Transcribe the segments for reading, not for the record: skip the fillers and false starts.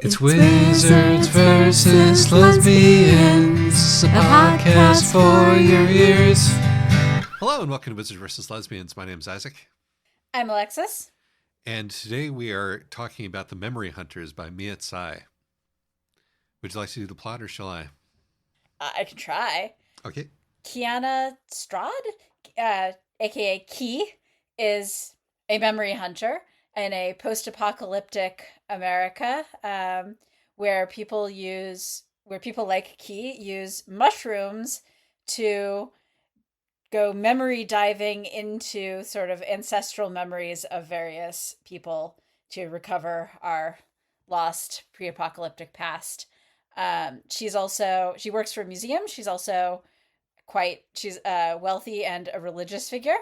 It's Wizards versus Lesbians, a podcast for your ears. Hello and welcome to Wizards versus Lesbians. My name is Isaac. I'm Alexis. And today we are talking about The Memory Hunters by Mia Tsai. Would you like to do the plot or shall I? I can try. Okay. Kiana Strad, aka Key, is a memory hunter in a post-apocalyptic America, where people like Key use mushrooms to go memory diving into sort of ancestral memories of various people to recover our lost pre-apocalyptic past. She works for a museum. She's also she's wealthy and a religious figure.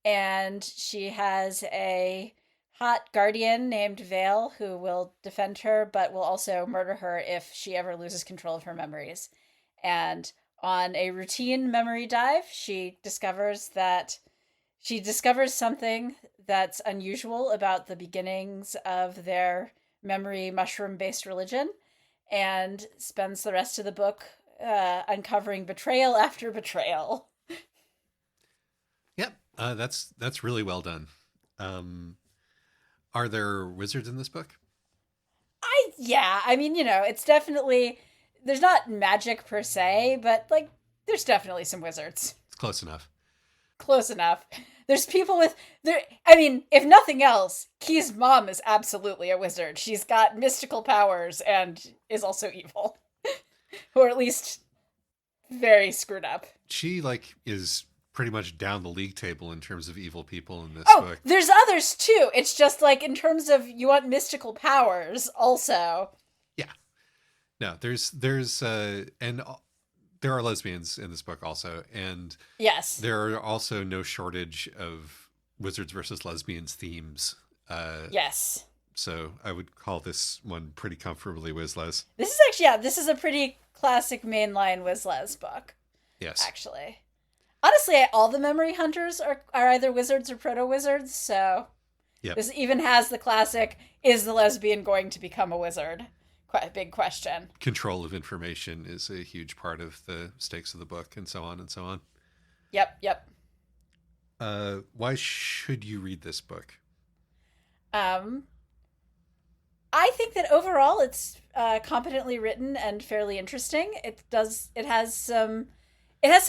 And she has a hot guardian named Vale who will defend her, but will also murder her if she ever loses control of her memories. And on a routine memory dive, she discovers something that's unusual about the beginnings of their memory mushroom-based religion, and spends the rest of the book uncovering betrayal after betrayal. Yep, that's really well done. Are there wizards in this book? It's definitely, there's not magic per se, but there's definitely some wizards. It's close enough. Close enough. There's people if nothing else, Key's mom is absolutely a wizard. She's got mystical powers and is also evil. Or at least very screwed up. She is pretty much down the league table in terms of evil people in this book. There's others too. It's just in terms of you want mystical powers also. Yeah. No, there's and there are lesbians in this book also, and yes, there are also no shortage of wizards versus lesbians themes. Yes. So I would call this one pretty comfortably Wiz-Les. This is a pretty classic mainline Wiz-Les book. Yes. Actually. Honestly, all the memory hunters are either wizards or proto-wizards, so yep. This even has the classic, is the lesbian going to become a wizard? Quite a big question. Control of information is a huge part of the stakes of the book, and so on and so on. Yep. Why should you read this book? I think that overall it's competently written and fairly interesting. It has some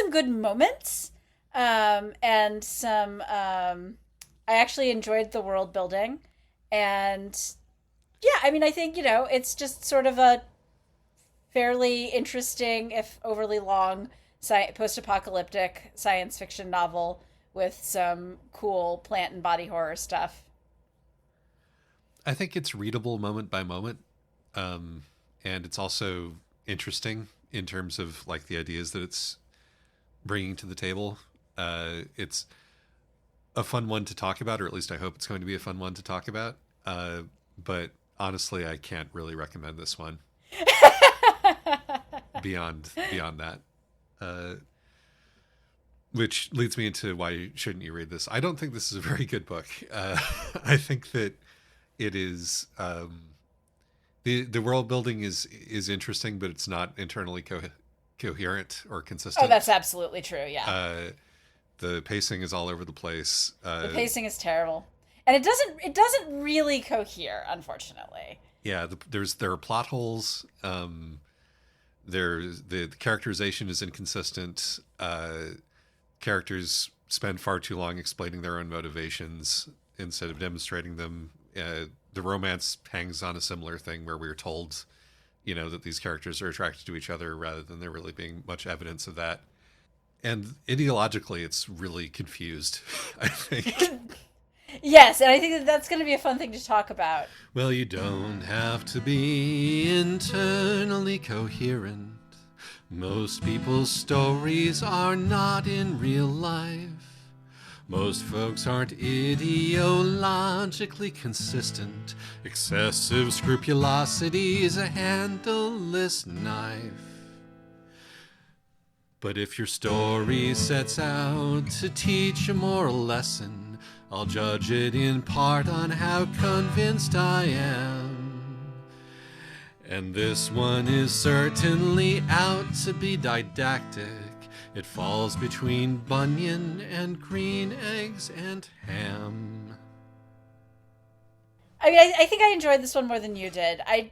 good moments, and some. I actually enjoyed the world building, and yeah, I think it's just sort of a fairly interesting, if overly long, post-apocalyptic science fiction novel with some cool plant and body horror stuff. I think it's readable moment by moment, and it's also interesting in terms of the ideas that it's bringing to the table. It's a fun one to talk about, or at least I hope it's going to be a fun one to talk about. But honestly, I can't really recommend this one beyond that. Which leads me into why shouldn't you read this? I don't think this is a very good book. I think that it is the world building is interesting, but it's not internally coherent or consistent. Oh, that's absolutely true. Yeah. The pacing is all over the place. The pacing is terrible, and it doesn't really cohere, unfortunately. Yeah, there are plot holes. The characterization is inconsistent. Characters spend far too long explaining their own motivations instead of demonstrating them. The romance hangs on a similar thing where we're told, that these characters are attracted to each other rather than there really being much evidence of that. And ideologically, it's really confused, I think. Yes, and I think that's going to be a fun thing to talk about. Well, you don't have to be internally coherent. Most people's stories are not in real life. Most folks aren't ideologically consistent. Excessive scrupulosity is a handleless knife. But if your story sets out to teach a moral lesson, I'll judge it in part on how convinced I am. And this one is certainly out to be didactic. It falls between Bunyan and green eggs and ham. I mean, I think I enjoyed this one more than you did. I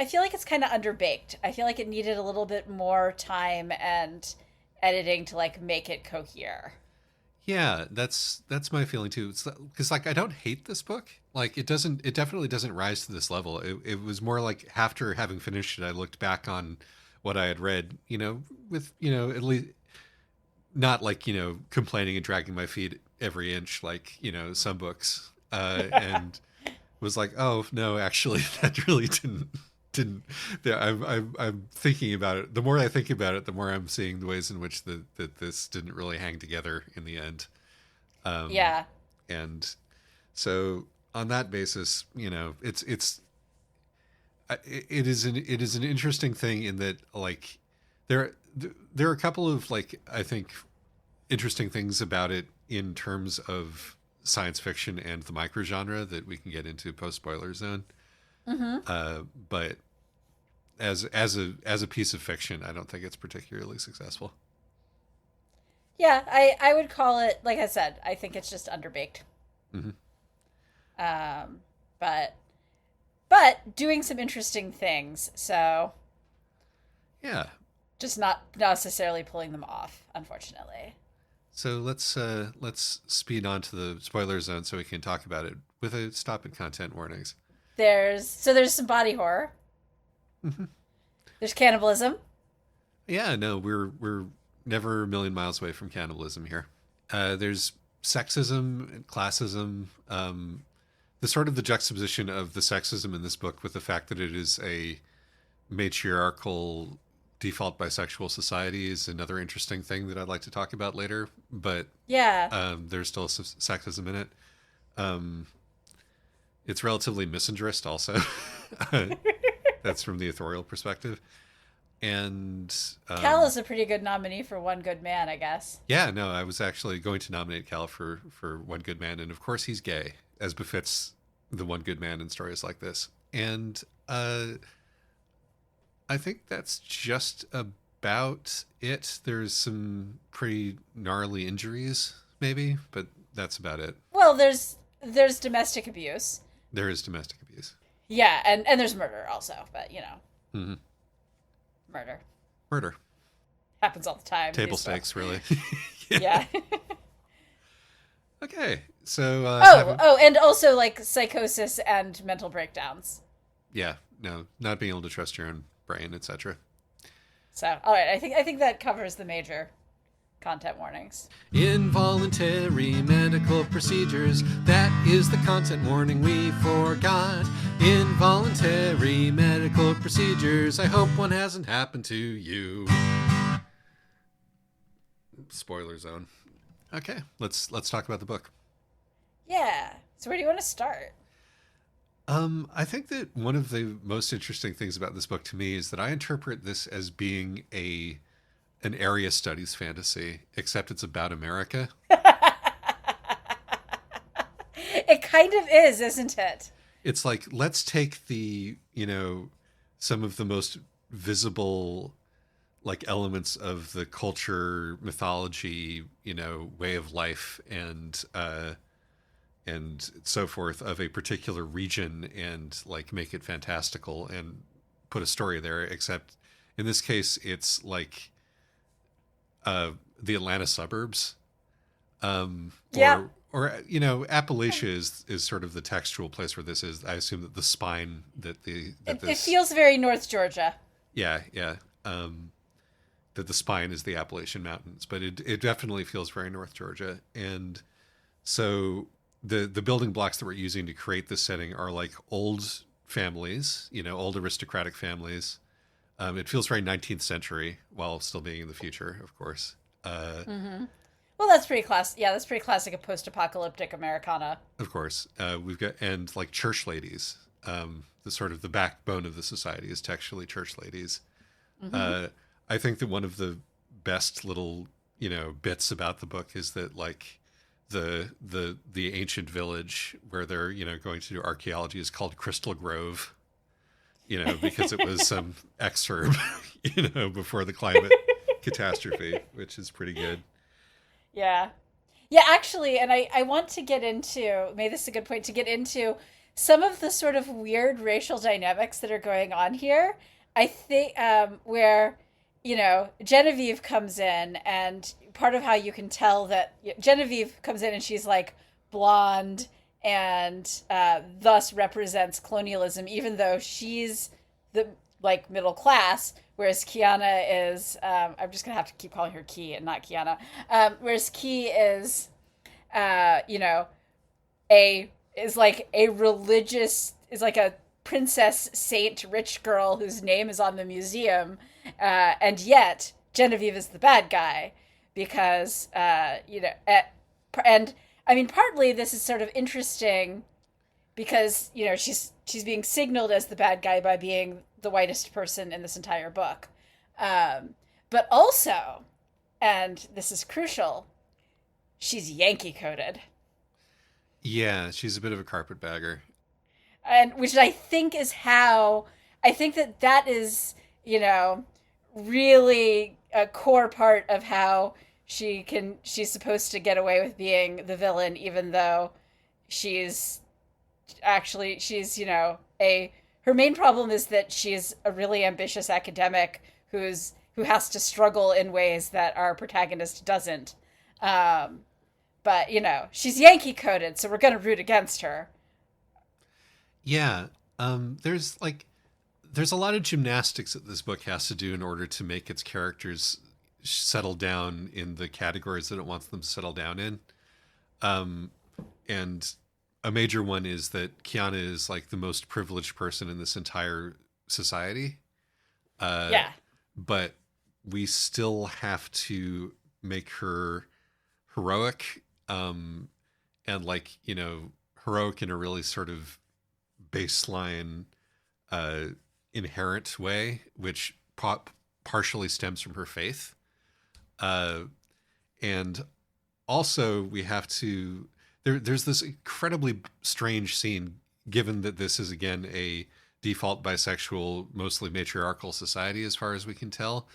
feel like it's kind of underbaked. I feel like it needed a little bit more time and editing to like make it cohere. Yeah, that's my feeling too. It's because like I don't hate this book. Like it definitely doesn't rise to this level. It was more like after having finished it, I looked back on what I had read, with, at least not like, complaining and dragging my feet every inch, like, some books, and was like, oh no, actually that really didn't. Yeah, I'm thinking about it. The more I think about it, the more I'm seeing the ways in which that this didn't really hang together in the end. Um, Yeah. and so on that basis, it is an interesting thing in that like there there are a couple of like I think interesting things about it in terms of science fiction and the microgenre that we can get into post spoiler zone. Mm-hmm. But as a piece of fiction, I don't think it's particularly successful. Yeah, I would call it, like I said, I think it's just underbaked. Hmm. Um, but but doing some interesting things. So Yeah. just not necessarily pulling them off, unfortunately. So let's speed on to the spoiler zone so we can talk about it with a stop at content warnings. There's some body horror. Hmm. There's cannibalism. Yeah, no, we're never a million miles away from cannibalism here. There's sexism and classism. The sort of the juxtaposition of the sexism in this book with the fact that it is a matriarchal default bisexual society is another interesting thing that I'd like to talk about later. But Yeah. there's still sexism in it. Um, it's relatively misandrist also. That's from the authorial perspective. And Cal is a pretty good nominee for One Good Man, I guess. yeah, no, I was actually going to nominate Cal for One Good Man, and of course he's gay, as befits the one good man in stories like this. And I think that's just about it. There's some pretty gnarly injuries, maybe, but that's about it. Well, there's domestic abuse. There is domestic abuse. Yeah, and there's murder also, but Hmm. murder Murder, happens all the time. table stakes, really. Yeah. Okay, so And also like psychosis and mental breakdowns. yeah, no, not being able to trust your own brain, etc. So, all right, I think that covers the major content warnings. Involuntary medical procedures. That is the content warning we forgot. Involuntary medical procedures. I hope one hasn't happened to you. Spoiler zone. Okay, let's talk about the book. Yeah. So where do you want to start? I think that one of the most interesting things about this book to me is that I interpret this as being an area studies fantasy, except it's about America. It kind of is, isn't it? It's like, let's take some of the most visible like elements of the culture, mythology, way of life, and so forth of a particular region and like make it fantastical and put a story there. Except in this case, it's like the Atlanta suburbs, Yeah. or Appalachia is sort of the textual place where this is. I assume that the spine It feels very North Georgia. yeah, yeah. That the spine is the Appalachian Mountains, but it definitely feels very North Georgia. And so the building blocks that we're using to create this setting are like old families, old aristocratic families. It feels very 19th century while still being in the future, of course. Well, that's pretty classic. Yeah, that's pretty classic of post-apocalyptic Americana. Of course, we've got and like church ladies. The sort of the backbone of the society is textually church ladies. I think that one of the best little bits about the book is that like the ancient village where they're going to do archaeology is called Crystal Grove, because it was some exurb, before the climate catastrophe, which is pretty good. Yeah. Yeah, actually, and I want to get into, maybe this is a good point to get into some of the sort of weird racial dynamics that are going on here. I think where, Genevieve comes in, and part of how you can tell that Genevieve comes in and she's like blonde and thus represents colonialism, even though she's the like middle class, whereas Kiana is I'm just gonna have to keep calling her Key and not Kiana. Whereas Key is you know a is like a religious is like a princess saint rich girl whose name is on the museum, and yet Genevieve is the bad guy because and I mean partly this is sort of interesting because she's being signaled as the bad guy by being the whitest person in this entire book, but also, and this is crucial, she's Yankee coded, Yeah, she's a bit of a carpetbagger. and which I think is how I think that is really a core part of how she's supposed to get away with being the villain, even though she's she's a her main problem is that she's a really ambitious academic who has to struggle in ways that our protagonist doesn't. um but she's Yankee coded, so we're gonna root against her. Yeah, there's a lot of gymnastics that this book has to do in order to make its characters settle down in the categories that it wants them to settle down in. Um, and a major one is that Kiana is like the most privileged person in this entire society. Uh, Yeah. but we still have to make her heroic, and heroic in a really sort of baseline, uh, inherent way, which partially stems from her faith. Uh, and also, we have to. There's this incredibly strange scene, given that this is again a default bisexual, mostly matriarchal society, as far as we can tell,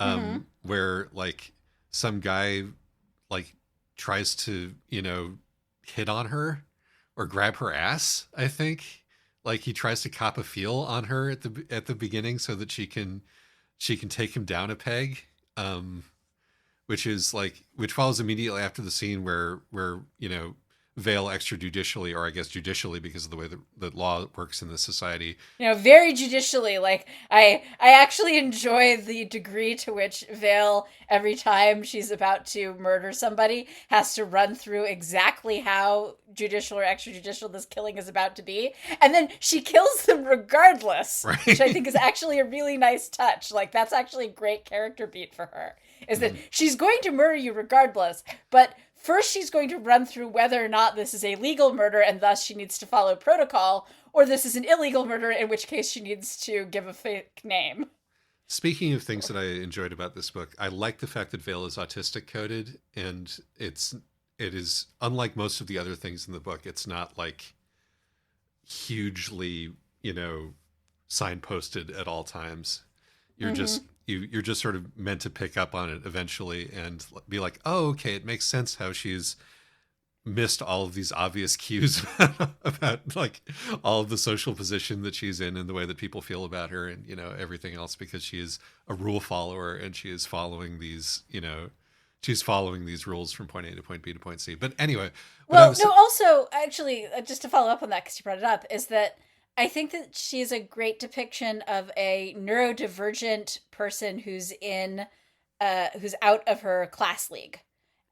Mm-hmm. where like some guy like tries to hit on her or grab her ass. I think like he tries to cop a feel on her at the beginning so that she can take him down a peg. Which follows immediately after the scene where Vale extrajudicially, or I guess judicially because of the way that law works in this society. Very judicially. Like I actually enjoy the degree to which Vale, every time she's about to murder somebody, has to run through exactly how judicial or extrajudicial this killing is about to be, and then she kills them regardless, which I Right. think is actually a really nice touch. Like that's actually a great character beat for her. Is that Mhm. she's going to murder you regardless, but first she's going to run through whether or not this is a legal murder and thus she needs to follow protocol, or this is an illegal murder, in which case she needs to give a fake name. Speaking of things that I enjoyed about this book, I like the fact that Vale is autistic coded, and it is unlike most of the other things in the book. It's not like hugely, signposted at all times. You're Mm-hmm. just you're just sort of meant to pick up on it eventually and be like, oh, okay, it makes sense how she's missed all of these obvious cues about like all of the social position that she's in and the way that people feel about her, and everything else, because she is a rule follower and she's following these rules from point A to point B to point C. But anyway, what I Well, was no, also, actually, just to follow up on that, because you brought it up, is that I think that she's a great depiction of a neurodivergent person who's out of her class league.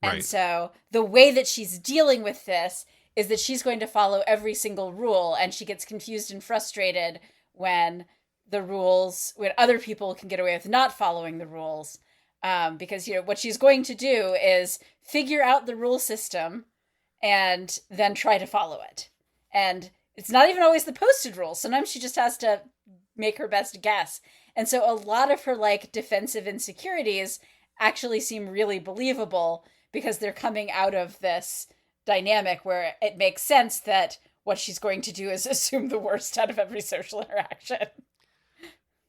And right. so the way that she's dealing with this is that she's going to follow every single rule, and she gets confused and frustrated when when other people can get away with not following the rules. Because, what she's going to do is figure out the rule system and then try to follow it. And it's not even always the posted rules. Sometimes she just has to make her best guess. And so a lot of her like defensive insecurities actually seem really believable because they're coming out of this dynamic where it makes sense that what she's going to do is assume the worst out of every social interaction.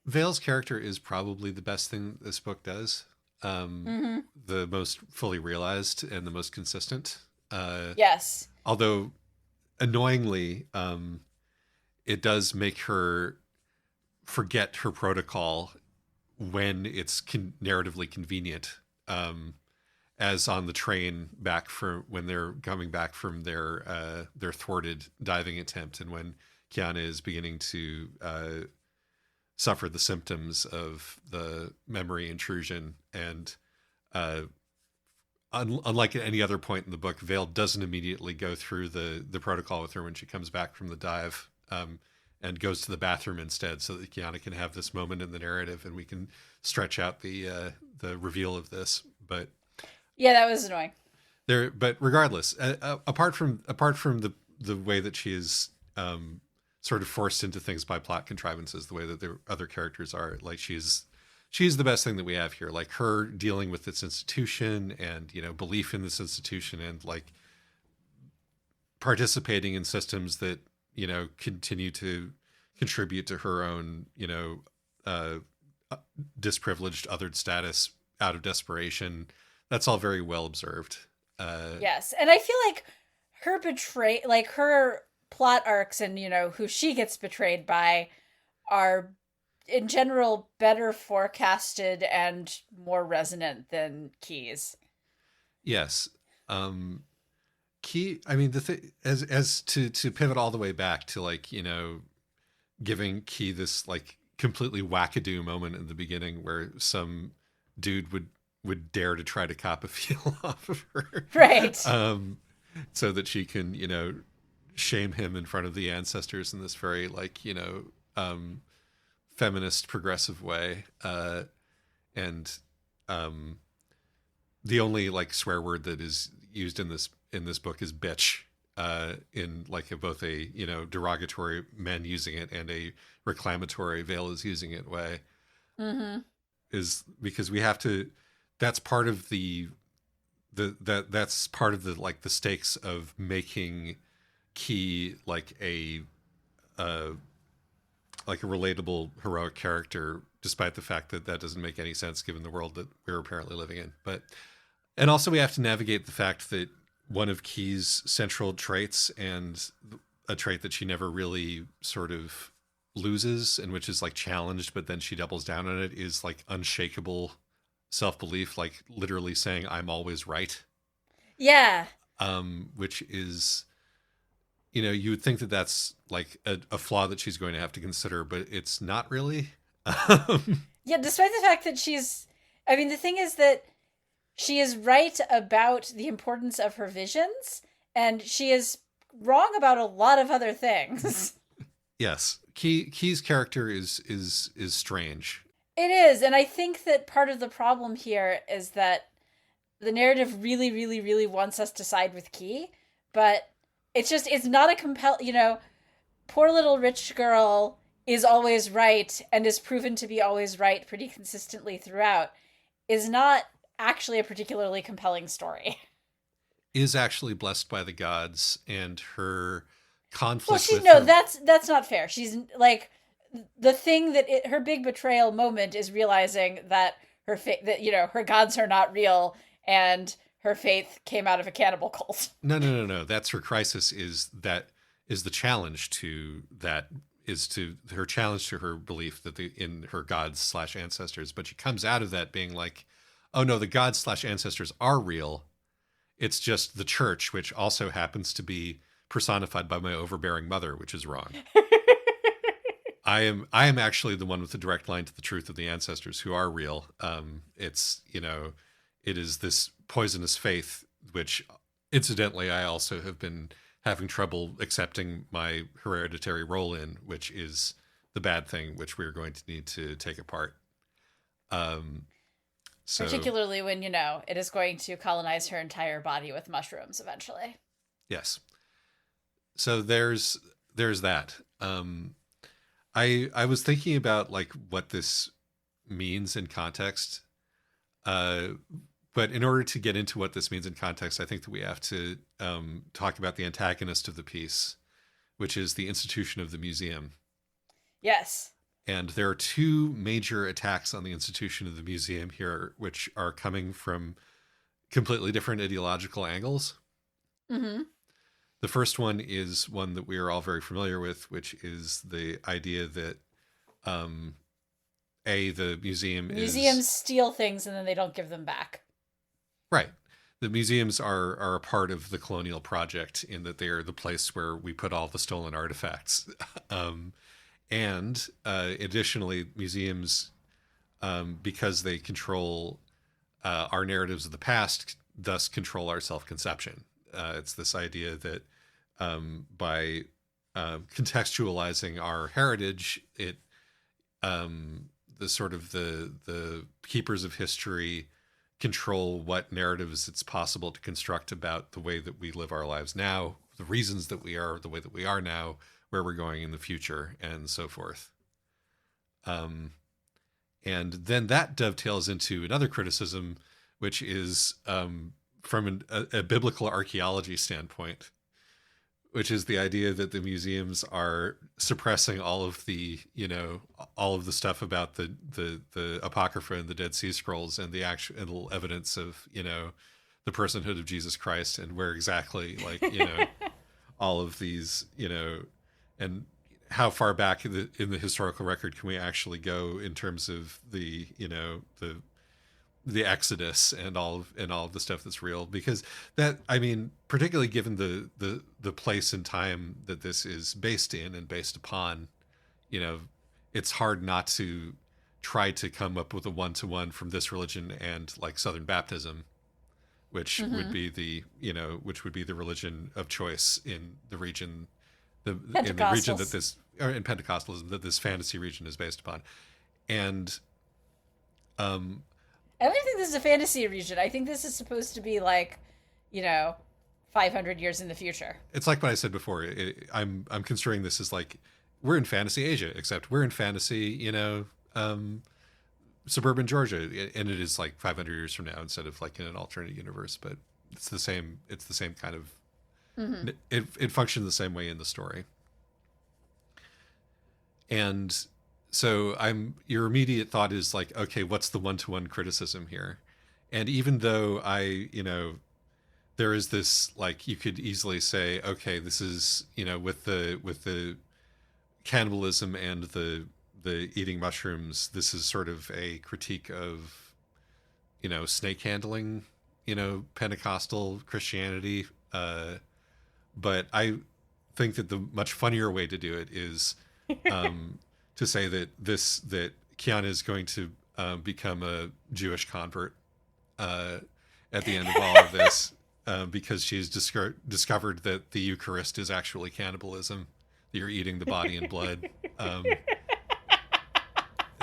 Vale's character is probably the best thing this book does. Mm-hmm. The most fully realized and the most consistent. Yes. Although annoyingly, it does make her forget her protocol when it's narratively convenient. As on the train back from when they're coming back from their thwarted diving attempt, and when Kiana is beginning to suffer the symptoms of the memory intrusion, and uh, unlike at any other point in the book, Vale doesn't immediately go through the protocol with her when she comes back from the dive, and goes to the bathroom instead, so that Kiana can have this moment in the narrative, and we can stretch out the reveal of this. But Yeah, that was annoying. but regardless, apart from the way that she is sort of forced into things by plot contrivances, the way that the other characters are, like she's the best thing that we have here. Like her dealing with this institution, and belief in this institution, and like participating in systems that continue to contribute to her own uh, disprivileged othered status out of desperation. That's all very well observed. Yes, and I feel like her plot arcs, and who she gets betrayed by, are in general better forecasted and more resonant than Key's. Yes. Key, I mean, the thing, as to pivot all the way back to, like, giving Key this like completely wackadoo moment in the beginning where some dude would dare to try to cop a feel off of her, Right. so that she can shame him in front of the ancestors in this very, like, feminist progressive way, and the only like swear word that is used in this book is bitch, in like both a derogatory men using it and a reclamatory Vale is using it way. Mm-hmm. Is because we have to, that's part of that's part of the, like, the stakes of making Key like a like a relatable heroic character, despite the fact that that doesn't make any sense given the world that we're apparently living in. But and also we have to navigate the fact that one of Key's central traits, and a trait that she never really sort of loses, and which is like challenged but then she doubles down on it, is like unshakable self-belief, like literally saying I'm always right. Yeah. Which is, you would think that that's like a flaw that she's going to have to consider, but it's not really. Yeah, despite the fact that the thing is that she is right about the importance of her visions, and she is wrong about a lot of other things. Yes, Key's character is strange. It is, and I think that part of the problem here is that the narrative really, really, really wants us to side with Key, but it's not a poor little rich girl is always right and is proven to be always right pretty consistently throughout, is not actually a particularly compelling story. Is actually blessed by the gods, and her Well, conflict she's with no, her. that's not fair. She's like the thing her big betrayal moment is realizing that her gods are not real, and her faith came out of a cannibal cult. No. That's her crisis. Is the challenge to that, is to her challenge to her belief that in her gods slash ancestors. But she comes out of that being like, oh no, the gods slash ancestors are real. It's just the church, which also happens to be personified by my overbearing mother, which is wrong. I am actually the one with the direct line to the truth of the ancestors who are real. It's it is this poisonous faith, which incidentally I also have been having trouble accepting my hereditary role in, which is the bad thing, which we're going to need to take apart. So Particularly when it is going to colonize her entire body with mushrooms eventually. yes, so there's that. I was thinking about like what this means in context. But in order to get into what this means in context, I think that we have to talk about the antagonist of the piece, which is the institution of the museum. Yes. And there are two major attacks on the institution of the museum here, which are coming from completely different ideological angles. Mm-hmm. The first one is one that we are all very familiar with, which is the idea that um, the museum is Museums steal things and then they don't give them back. right. The museums are a part of the colonial project in that they are the place where we put all the stolen artifacts. And additionally, museums, because they control our narratives of the past, thus control our self-conception. It's this idea that by contextualizing our heritage, it the sort of the keepers of history control what narratives it's possible to construct about the way that we live our lives now, the reasons that we are the way that we are now, where we're going in the future, and so forth. And then that dovetails into another criticism, which is from a biblical archaeology standpoint, which is the idea that the museums are suppressing all of the, all of the stuff about the Apocrypha and the Dead Sea Scrolls and the actual evidence of, the personhood of Jesus Christ and where exactly, like, all of these, and how far back in the historical record can we actually go in terms of the, the Exodus and all of the stuff that's real, because that, I mean, particularly given the place and time that this is based in and based upon, it's hard not to try to come up with a one-to-one from this religion and like Southern Baptism, which would be which would be the religion of choice in the region, in the region that this, or in Pentecostalism, that this fantasy region is based upon. And I don't think this is a fantasy region. I think this is supposed to be like, 500 years in the future. It's like what I said before. I'm construing this as like we're in fantasy Asia, except we're in fantasy, suburban Georgia, and it is like 500 years from now instead of like in an alternate universe. But it's the same. It's the same kind of. Mm-hmm. It functions the same way in the story. And so your immediate thought is like, okay, what's the one-to-one criticism here? And even though there is this, like, you could easily say, okay, this is, with the cannibalism and the eating mushrooms, this is sort of a critique of, snake handling, Pentecostal Christianity. But I think that the much funnier way to do it is to say that Kiana is going to become a Jewish convert at the end of all of this, because she's discovered that the Eucharist is actually cannibalism. That you're eating the body and blood.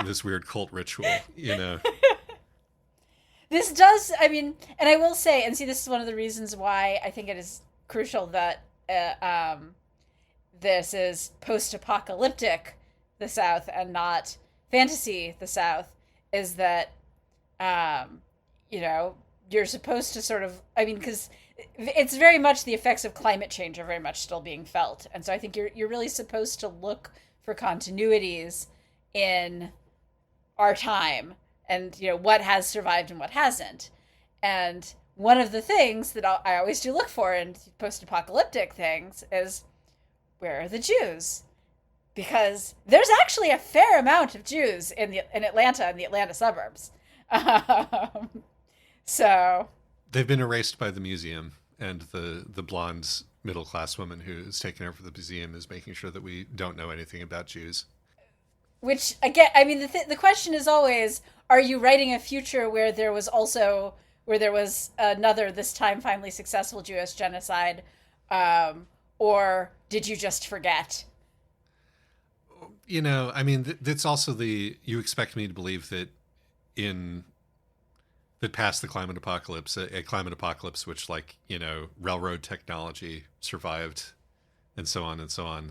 This weird cult ritual, This does, I mean, and I will say, and see, this is one of the reasons why I think it is crucial that this is post-apocalyptic the South and not fantasy the South, is that you're supposed to sort of, I mean, because it's very much the effects of climate change are very much still being felt, and so I think you're really supposed to look for continuities in our time and what has survived and what hasn't. And one of the things that I always do look for in post-apocalyptic things is, where are the Jews? Because there's actually a fair amount of Jews in Atlanta and the Atlanta suburbs. So they've been erased by the museum, and the blonde middle-class woman who is taking over the museum is making sure that we don't know anything about Jews. Which, again, I mean, the question is always, are you writing a future where there was another, this time finally successful Jewish genocide, or did you just forget? I mean, that's also you expect me to believe that past the climate apocalypse, a climate apocalypse which, like, railroad technology survived and so on,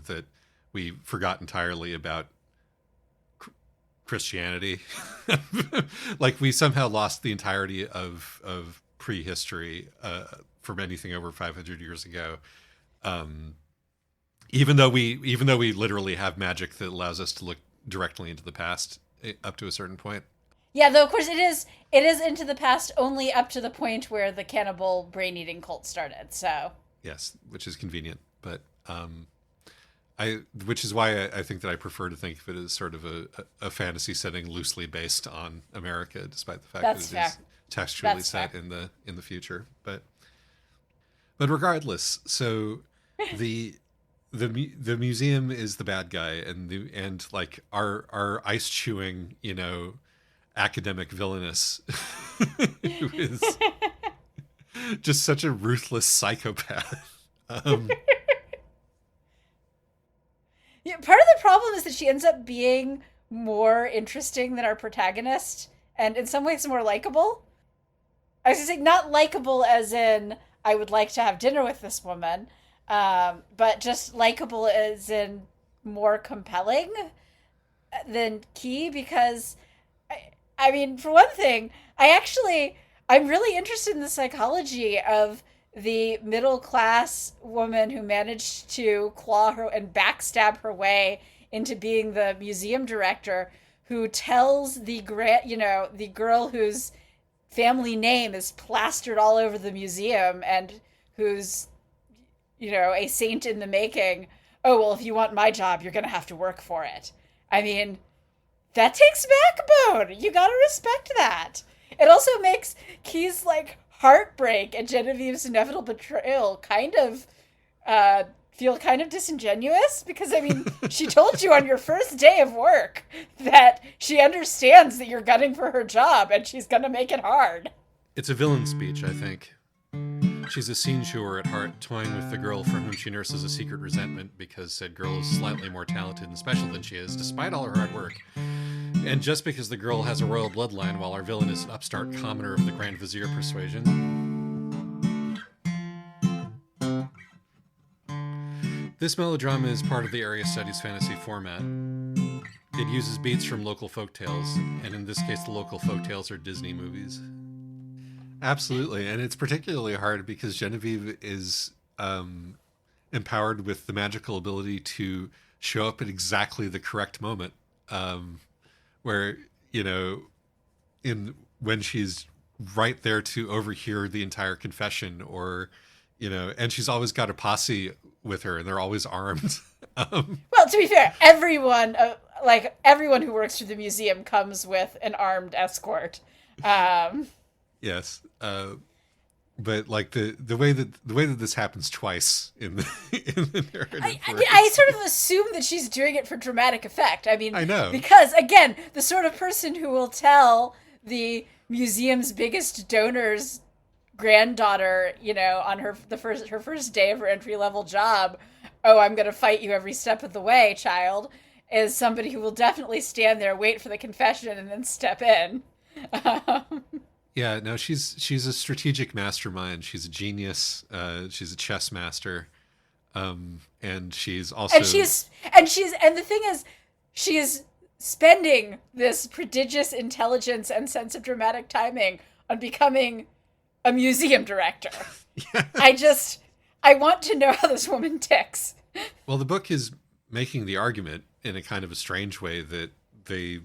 that we forgot entirely about Christianity. Like, we somehow lost the entirety of prehistory from anything over 500 years ago. Even though we literally have magic that allows us to look directly into the past up to a certain point. Yeah, though of course it is into the past only up to the point where the cannibal brain eating cult started. So Yes, which is convenient, but which is why I think that I prefer to think of it as sort of a fantasy setting loosely based on America, despite the fact that's that it fair. is textually That's set fair. in the future. But regardless, so the the museum is the bad guy, and like our ice chewing, academic villainess, who is just such a ruthless psychopath. Um, Yeah, part of the problem is that she ends up being more interesting than our protagonist, and in some ways more likable. I was just saying, not likable as in I would like to have dinner with this woman, but just likable as in more compelling than Key because I mean, for one thing, I'm really interested in the psychology of the middle class woman who managed to claw her and backstab her way into being the museum director, who tells the girl whose family name is plastered all over the museum and who's a saint in the making. Oh, well, if you want my job, you're going to have to work for it. I mean, that takes backbone. You gotta respect that. It also makes Key's like heartbreak and Genevieve's inevitable betrayal kind of feel kind of disingenuous because I mean she told you on your first day of work that she understands that you're gunning for her job and she's gonna make it hard. it's a villain speech, I think. She's a scene chewer at heart, toying with the girl for whom she nurses a secret resentment because said girl is slightly more talented and special than she is, despite all her hard work. And just because the girl has a royal bloodline while our villain is an upstart commoner of the Grand Vizier persuasion. This melodrama is part of the area studies fantasy format. It uses beats from local folktales, and in this case the local folktales are Disney movies. Absolutely, and it's particularly hard because Genevieve is empowered with the magical ability to show up at exactly the correct moment, where in when she's right there to overhear the entire confession, or and she's always got a posse with her, and they're always armed. Well, to be fair, everyone who works for the museum comes with an armed escort. Yes, but like the way that this happens twice in the in the narrative. I sort of assume that she's doing it for dramatic effect. I mean, I know, because again, the sort of person who will tell the museum's biggest donor's granddaughter, on her first day of her entry level job, oh, I'm going to fight you every step of the way, child, is somebody who will definitely stand there, wait for the confession, and then step in. Yeah, no, she's a strategic mastermind. She's a genius. She's a chess master, and she's also And the thing is, she is spending this prodigious intelligence and sense of dramatic timing on becoming a museum director. Yes. I want to know how this woman ticks. Well, the book is making the argument in a kind of a strange way that the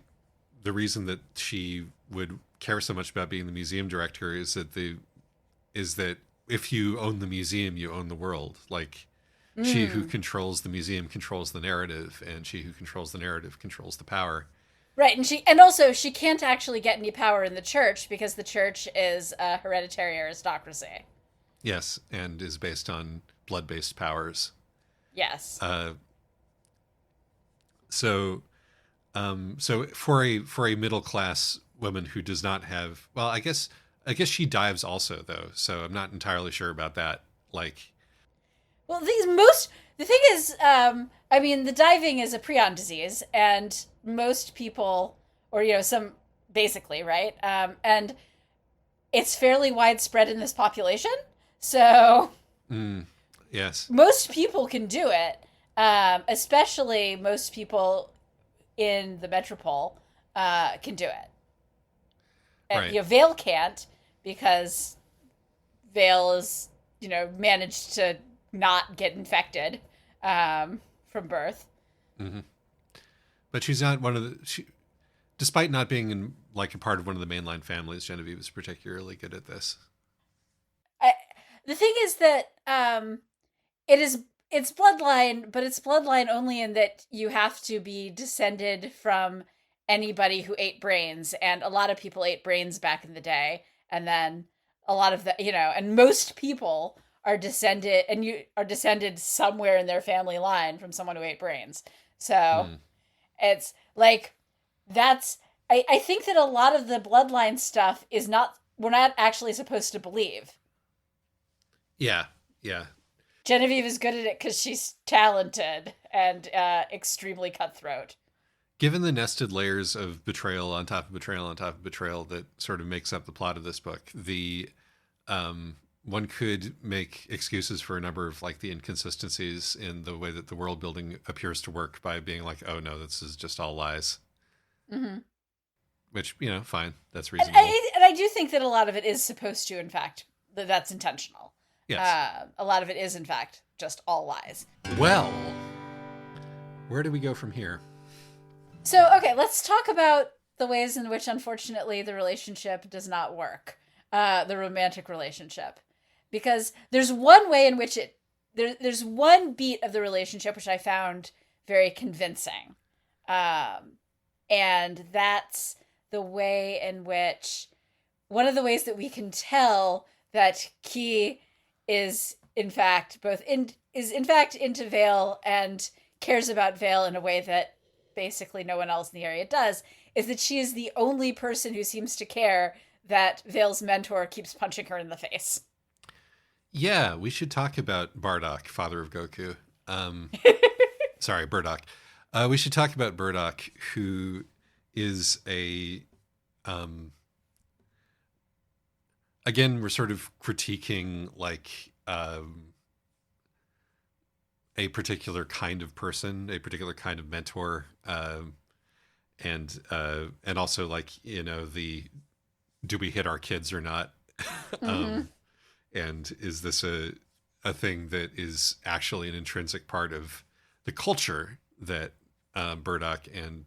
reason that she would care so much about being the museum director is that if you own the museum, you own the world. Like she who controls the museum controls the narrative, and she who controls the narrative controls the power. Right, and also she can't actually get any power in the church because the church is a hereditary aristocracy. Yes, and is based on blood-based powers. Yes. So for a middle class woman who does not have, well, I guess she dives also though, so I'm not entirely sure about that. Like, well, the thing is, I mean, the diving is a prion disease, and most people, or some basically, right, and it's fairly widespread in this population. So, yes, most people can do it, especially most people in the metropole can do it. And, right. Vale can't because Vale is, managed to not get infected from birth. Mm-hmm. But she's not one of despite not being in like a part of one of the mainline families, Genevieve is particularly good at this. I, the thing is that it is it's bloodline, but it's bloodline only in that you have to be descended from anybody who ate brains, and a lot of people ate brains back in the day, and then a lot of the and most people are descended, and you are descended somewhere in their family line from someone who ate brains. So Mm. it's like that's I think that a lot of the bloodline stuff is not we're not actually supposed to believe. Yeah, yeah. Genevieve is good at it because she's talented and extremely cutthroat. Given the nested layers of betrayal on top of betrayal on top of betrayal that sort of makes up the plot of this book, the one could make excuses for a number of like the inconsistencies in the way that the world building appears to work by being like, oh no, this is just all lies. Mm-hmm. Which, fine, that's And reasonable. I do think that a lot of it is supposed to, in fact, that's intentional. Yes. A lot of it is, in fact, just all lies. Well, where do we go from here? So, okay, let's talk about the ways in which, unfortunately, the relationship does not work. The romantic relationship. Because there's one way in which there's one beat of the relationship which I found very convincing. And that's the way in which one of the ways that we can tell that Key is in fact into Vale and cares about Vale in a way that basically no one else in the area does is that she is the only person who seems to care that Vale's mentor keeps punching her in the face. Yeah, we should talk about Bardock, father of Goku. Sorry, Burdock. We should talk about Burdock, who is again, we're sort of critiquing like a particular kind of person, a particular kind of mentor, and also like the do we hit our kids or not, Mm-hmm. and is this a thing that is actually an intrinsic part of the culture that Burdock and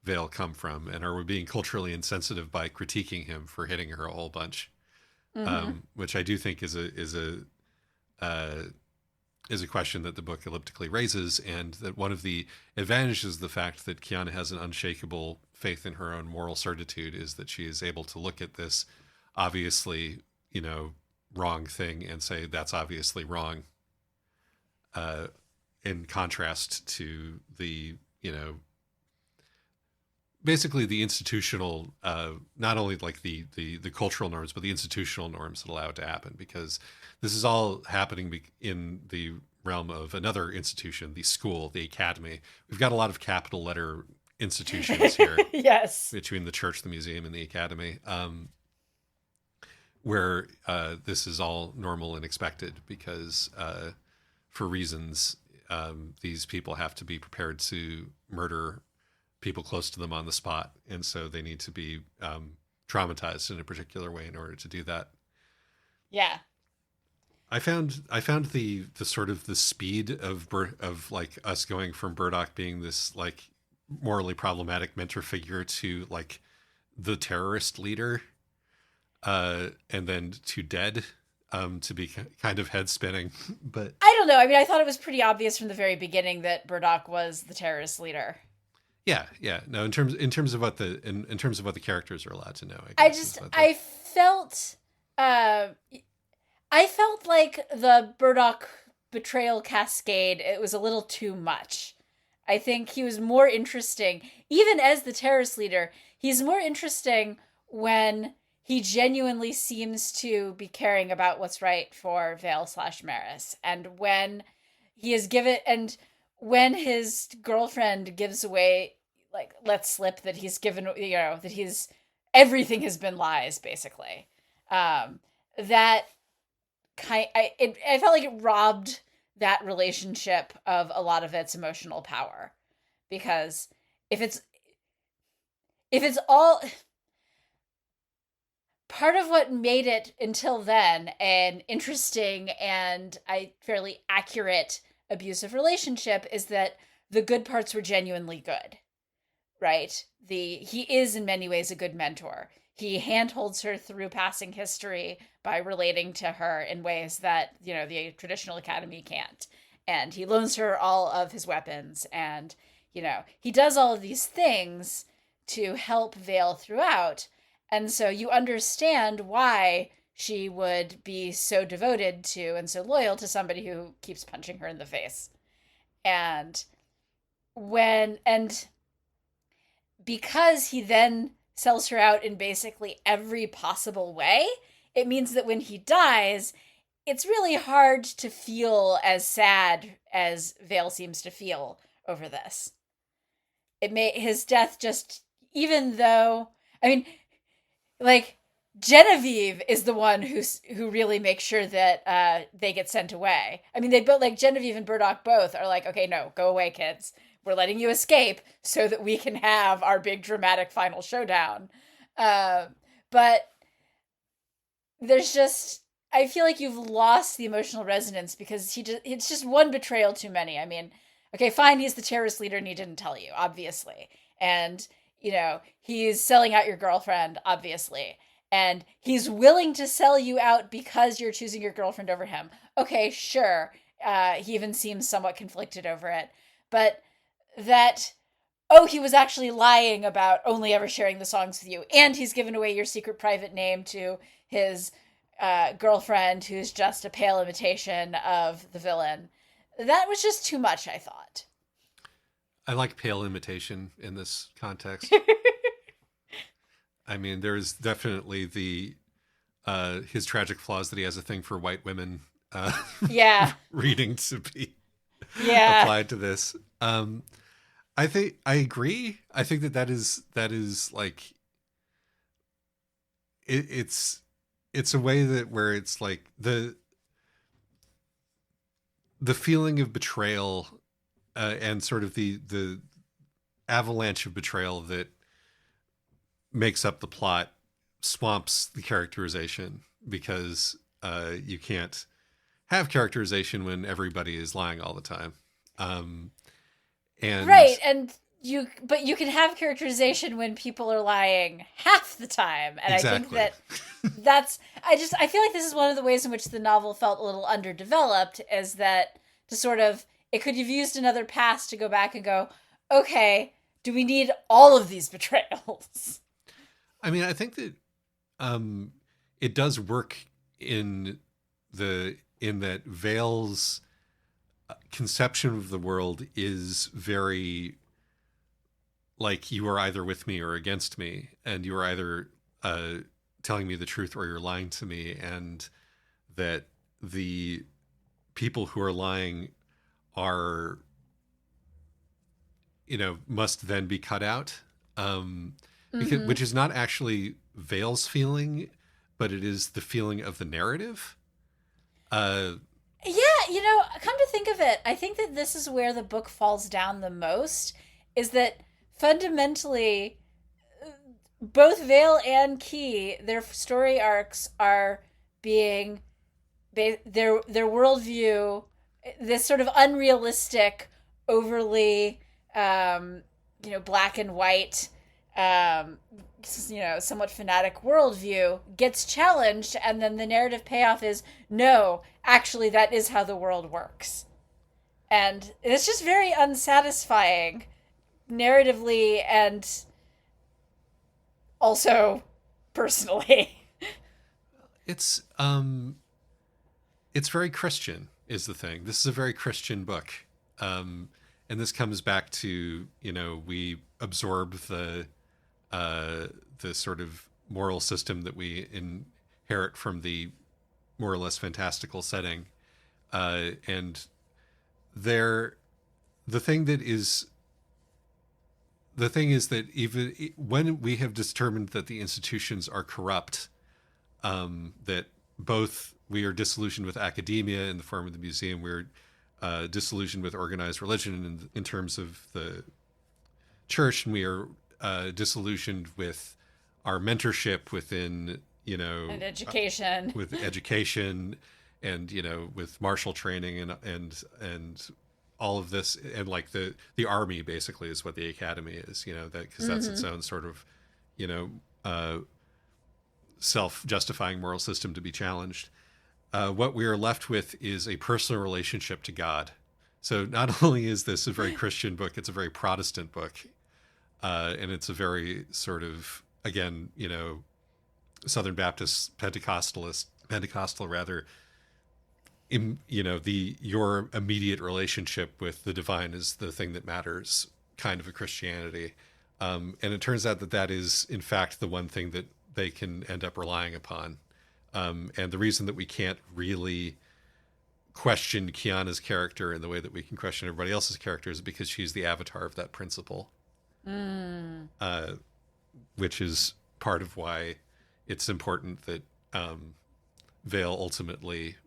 Vale come from, and are we being culturally insensitive by critiquing him for hitting her a whole bunch? Mm-hmm. Which I do think is a question that the book elliptically raises, and that one of the advantages of the fact that Kiana has an unshakable faith in her own moral certitude is that she is able to look at this obviously, wrong thing and say that's obviously wrong. In contrast to the, basically the institutional, not only like the cultural norms, but the institutional norms that allow it to happen, because this is all happening in the realm of another institution, the school, the academy. We've got a lot of capital letter institutions here. Yes. Between the church, the museum, and the academy, where this is all normal and expected, because for reasons, these people have to be prepared to murder people close to them on the spot, and so they need to be traumatized in a particular way in order to do that. Yeah. I found the sort of the speed of like us going from Burdock being this like morally problematic mentor figure to like the terrorist leader, and then to dead, to be kind of head spinning. But I don't know. I mean, I thought it was pretty obvious from the very beginning that Burdock was the terrorist leader. yeah. No, in terms of what in terms of what the characters are allowed to know, I I guess. just uh I felt like the Burdock betrayal cascade, it was a little too much. I think he was more interesting, even as the terrorist leader, he's more interesting when he genuinely seems to be caring about what's right for Vale/Maris. And when he is given, and when his girlfriend gives away, like, lets slip that he's given, that he's, everything has been lies, basically. That I felt like it robbed that relationship of a lot of its emotional power, because if it's all part of what made it until then an interesting and fairly accurate abusive relationship is that the good parts were genuinely good. right? He is in many ways a good mentor. He handholds her through passing history by relating to her in ways that, the traditional academy can't. And he loans her all of his weapons, and, he does all of these things to help Vale throughout. And so you understand why she would be so devoted to and so loyal to somebody who keeps punching her in the face. And and because he then sells her out in basically every possible way, it means that when he dies, it's really hard to feel as sad as Vale seems to feel over this. His death just, even though, I mean, like, Genevieve is the one who really makes sure that they get sent away. I mean, they both, like, Genevieve and Burdock both are like, okay, no, go away, kids. We're letting you escape so that we can have our big dramatic final showdown. But there's just, I feel like you've lost the emotional resonance because it's just one betrayal too many. I mean, okay, fine, he's the terrorist leader and he didn't tell you, obviously. And, he's selling out your girlfriend, obviously. And he's willing to sell you out because you're choosing your girlfriend over him. Okay, sure. He even seems somewhat conflicted over it. But that, oh, he was actually lying about only ever sharing the songs with you. And he's given away your secret private name to his girlfriend, who's just a pale imitation of the villain. That was just too much, I thought. I like pale imitation in this context. I mean, there's definitely the his tragic flaws that he has a thing for white women Yeah. reading to be Yeah. applied to this. I think I agree. I think that is like it's a way that where it's like the feeling of betrayal and sort of the avalanche of betrayal that makes up the plot swamps the characterization because you can't have characterization when everybody is lying all the time. And Right, and but you can have characterization when people are lying half the time. And I think exactly. that I feel like this is one of the ways in which the novel felt a little underdeveloped, is that to sort of, it could have used another pass to go back and go, okay, do we need all of these betrayals? I mean, I think that it does work in that Vale's conception of the world is very like, you are either with me or against me, and you are either telling me the truth or you're lying to me, and that the people who are lying are, must then be cut out, because, Mm-hmm. which is not actually Vale's feeling, but it is the feeling of the narrative. uh Yeah, come to think of it, I think that this is where the book falls down the most, is that fundamentally both Vale and Key, their story arcs are being their worldview, this sort of unrealistic, overly, black and white, um, somewhat fanatic worldview gets challenged, and then the narrative payoff is no, actually, that is how the world works, and it's just very unsatisfying narratively and also personally. it's it's very Christian is the thing. This is a very Christian book. And this comes back to, we absorb the sort of moral system that we inherit from the more or less fantastical setting. And there, the thing that is the thing is that even when we have determined that the institutions are corrupt, that both we are disillusioned with academia in the form of the museum, we're disillusioned with organized religion in terms of the church, and we are disillusioned with our mentorship within, And education. with education, and with martial training and all of this, and like the army basically is what the academy is, you know, that because that's its own sort of, you know, self-justifying moral system to be challenged. What we are left with is a personal relationship to God. So not only is this a very Christian book, it's a very Protestant book, and it's a very sort of, again, you know, Southern Baptist Pentecostal rather. You know, your immediate relationship with the divine is the thing that matters, kind of a Christianity, and it turns out that that is in fact the one thing that they can end up relying upon, and the reason that we can't really question Kiana's character in the way that we can question everybody else's character is because she's the avatar of that principle, which is part of why it's important that Vale ultimately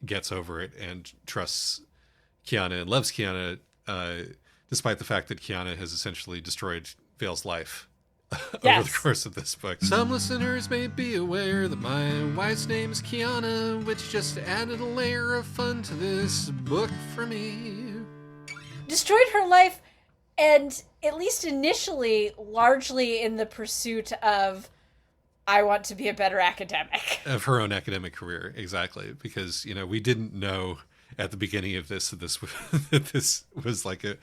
gets over it and trusts Kiana and loves Kiana, despite the fact that Kiana has essentially destroyed Vale's life over the course of this book. Some listeners may be aware that my wife's name is Kiana, which just added a layer of fun to this book for me. Destroyed her life, and at least initially, largely in the pursuit of, I want to be a better academic. Of her own academic career, exactly. Because, you know, we didn't know at the beginning of this that this was like an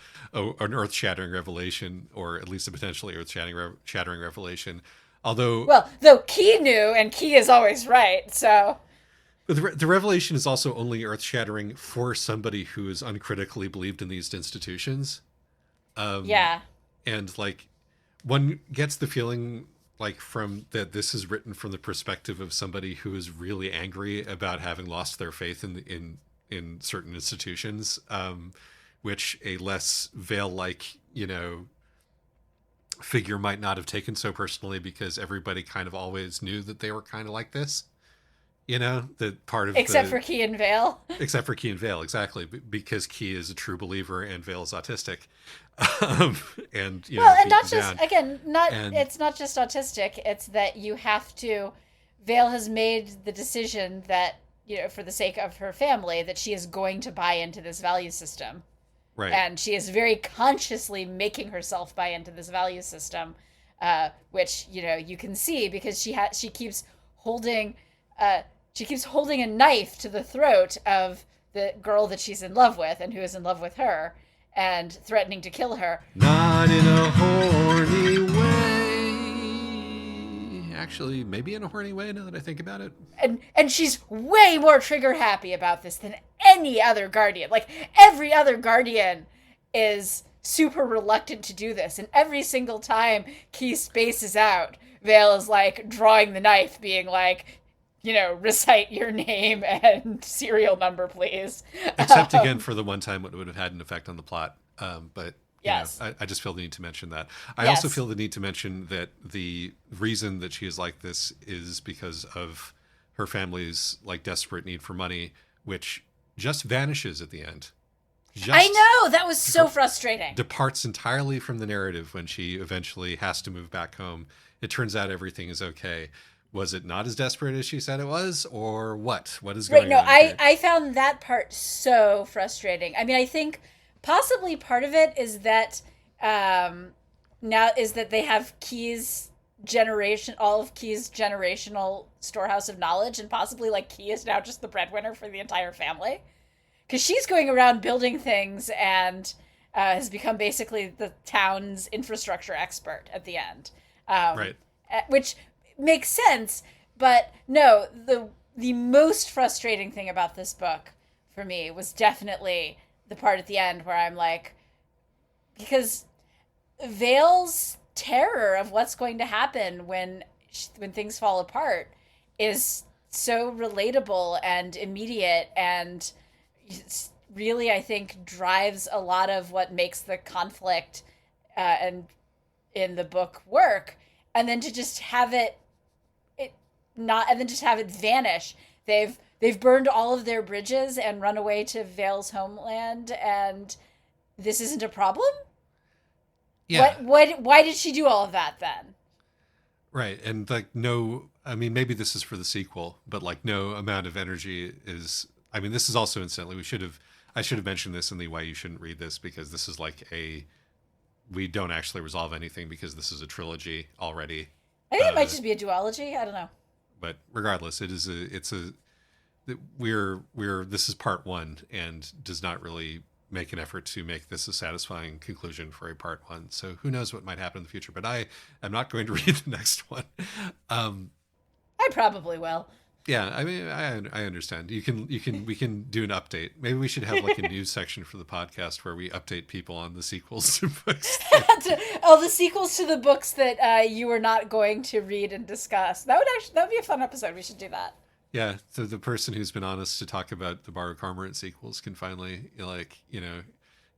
earth-shattering revelation, or at least a potentially earth-shattering revelation. Although... Well, though Key knew, and Key is always right, so... But the revelation is also only earth-shattering for somebody who is uncritically believed in these institutions. Yeah. And, like, one gets the feeling... like from that this is written from the perspective of somebody who is really angry about having lost their faith in certain institutions, which a less Vale-like, you know, figure might not have taken so personally, because everybody kind of always knew that they were kind of like this, you know, that part of except for Key and Vale. Except for Key and Vale, exactly, because Key is a true believer and Vale is autistic. And you know, well, and not just it's not just autistic, it's that you have to, Vale has made the decision that, you know, for the sake of her family, that she is going to buy into this value system, right? And she is very consciously making herself buy into this value system, which, you know, you can see because she keeps holding a knife to the throat of the girl that she's in love with and who is in love with her, and threatening to kill her. Not in a horny way. Actually, maybe in a horny way, now that I think about it. And she's way more trigger happy about this than any other guardian. Like, every other guardian is super reluctant to do this. And every single time Key spaces out, Vale is, like, drawing the knife, being like, you know, recite your name and serial number, please. Except again for the one time it would have had an effect on the plot. But yes, know, I just feel the need to mention that. I also feel the need to mention that the reason that she is like this is because of her family's like desperate need for money, which just vanishes at the end. I know, that was so frustrating. Departs entirely from the narrative when she eventually has to move back home. It turns out everything is okay. Was it not as desperate as she said it was, or what? What is going on? I found that part so frustrating. I mean, I think possibly part of it is that they have Key's generation, all of Key's generational storehouse of knowledge, and possibly like Key is now just the breadwinner for the entire family, because she's going around building things and has become basically the town's infrastructure expert at the end, right? Which makes sense, but no, the most frustrating thing about this book for me was definitely the part at the end where I'm like, because Vale's terror of what's going to happen when things fall apart is so relatable and immediate, and really, I think, drives a lot of what makes the conflict and in the book work. And then to just have it vanish. They've burned all of their bridges and run away to Vale's homeland, and this isn't a problem? Yeah. Why did she do all of that then? Right. And like, no, I mean, maybe this is for the sequel, but like no amount of energy is, I mean, this is also incidentally, I should have mentioned this in the why you shouldn't read this, because this is like we don't actually resolve anything because this is a trilogy already. I think it might Uh, just be a duology. I don't know. but regardless, it's a we're this is part one and does not really make an effort to make this a satisfying conclusion for a part one. So who knows what might happen in the future? But I am not going to read the next one. Um, I probably will. yeah, I mean, I understand. We can do an update. Maybe we should have like a news section for the podcast where we update people on the sequels to books. Oh, the sequels to the books that you were not going to read and discuss. That would be a fun episode. We should do that. Yeah, so the person who's been honest to talk about the Baru Cormorant sequels can finally, like,